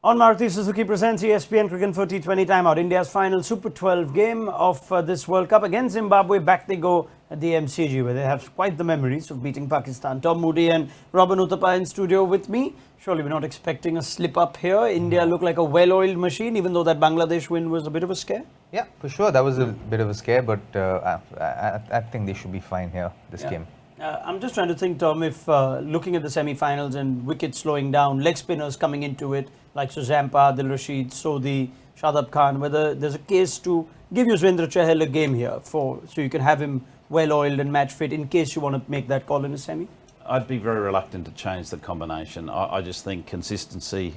On Maruti Suzuki presents ESPN Cricinfo T20 Timeout, India's final Super 12 game of this World Cup against Zimbabwe. Back they go at the MCG, where they have quite the memories of beating Pakistan. Tom Moody and Rohit Uthappa in studio with me. Surely we're not expecting a slip up here. India looked like a well-oiled machine, even though that Bangladesh win was a bit of a scare. Yeah, for sure. That was a bit of a scare, but I think they should be fine here, this game. I'm just trying to think, Tom, if looking at the semi-finals and wickets slowing down, leg spinners coming into it, like Zampa, Adil Rashid, Sodhi, Shadab Khan, whether there's a case to give Yuzvendra Chahal a game here so you can have him well-oiled and match-fit in case you want to make that call in a semi? I'd be very reluctant to change the combination. I just think consistency,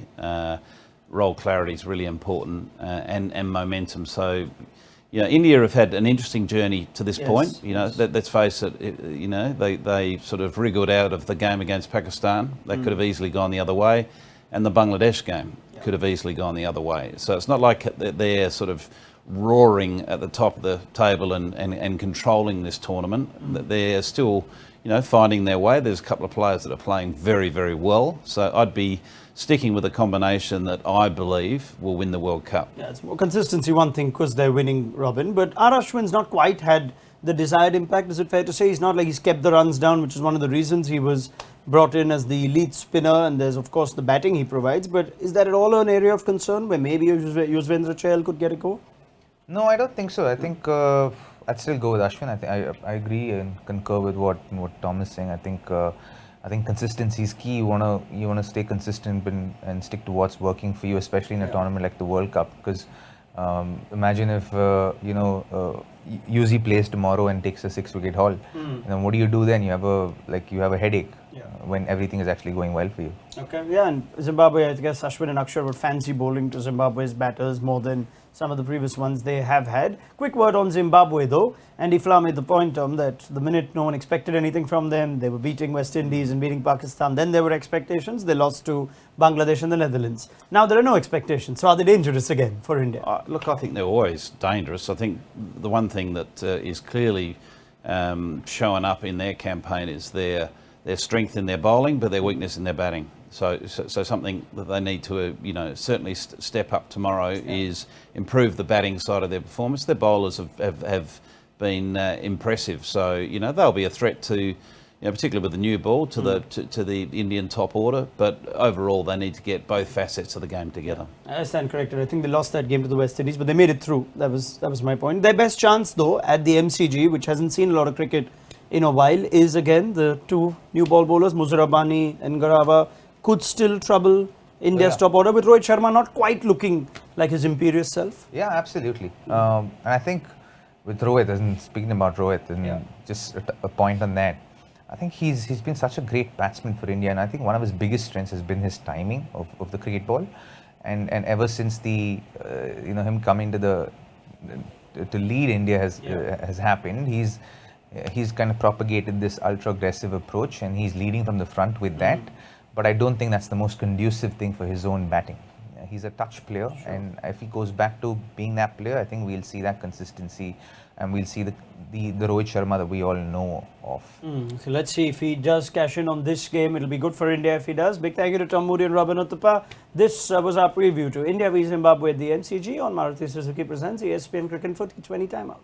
role clarity is really important and momentum. So, you know, India have had an interesting journey to this point. You know, let's face it, you know, they sort of wriggled out of the game against Pakistan. They could have easily gone the other way. And the Bangladesh game could have easily gone the other way. So it's not like they're sort of roaring at the top of the table and controlling this tournament. They're still, you know, finding their way. There's a couple of players that are playing very, very well. So I'd be sticking with a combination that I believe will win the World Cup. Yeah, it's more consistency, one thing, because they're winning, Robin. But R. Ashwin's not quite had the desired impact, is it fair to say? He's not like he's kept the runs down, which is one of the reasons he was brought in as the elite spinner, and there's of course the batting he provides. But is that at all an area of concern where maybe Yuzvendra Chahal could get a go? No, I don't think so. I think I'd still go with Ashwin. I agree and concur with what Tom is saying. I think consistency is key. You wanna stay consistent and stick to what's working for you, especially in a tournament like the World Cup. Because imagine if Yuzi plays tomorrow and takes a 6-wicket haul. Then what do you do then? You have a headache when everything is actually going well for you. Okay, yeah, and Zimbabwe, I guess Ashwin and Akshar would fancy bowling to Zimbabwe's batters more than some of the previous ones they have had. Quick word on Zimbabwe though. Andy Fla made the point, Tom, that the minute no one expected anything from them, they were beating West Indies and beating Pakistan. Then there were expectations. They lost to Bangladesh and the Netherlands. Now there are no expectations. So are they dangerous again for India? Look, I think they're always dangerous. I think the one thing that is clearly showing up in their campaign is their strength in their bowling, but their weakness in their batting. So something that they need to, certainly step up tomorrow is improve the batting side of their performance. Their bowlers have been impressive. So, they'll be a threat to, particularly with the new ball, to the Indian top order. But overall, they need to get both facets of the game together. I stand corrected. I think they lost that game to the West Indies, but they made it through. That was my point. Their best chance, though, at the MCG, which hasn't seen a lot of cricket in a while, is again the two new ball bowlers, Muzarabani and Garava, could still trouble India's top order, with Rohit Sharma not quite looking like his imperious self. Yeah, absolutely. And I think with Rohit, and speaking about Rohit, and just a point on that, I think he's been such a great batsman for India, and I think one of his biggest strengths has been his timing of the cricket ball, and ever since the him coming to lead India has happened, he's kind of propagated this ultra aggressive approach, and he's leading from the front with that. But I don't think that's the most conducive thing for his own batting. He's a touch player, and if he goes back to being that player, I think we'll see that consistency, and we'll see the Rohit Sharma that we all know of. So let's see if he does cash in on this game. It'll be good for India if he does. Big thank you to Tom Moody and Rohit Uthappa. This was our preview to India v Zimbabwe at the MCG on Maruti Suzuki presents ESPN Cricinfo T20 Timeout.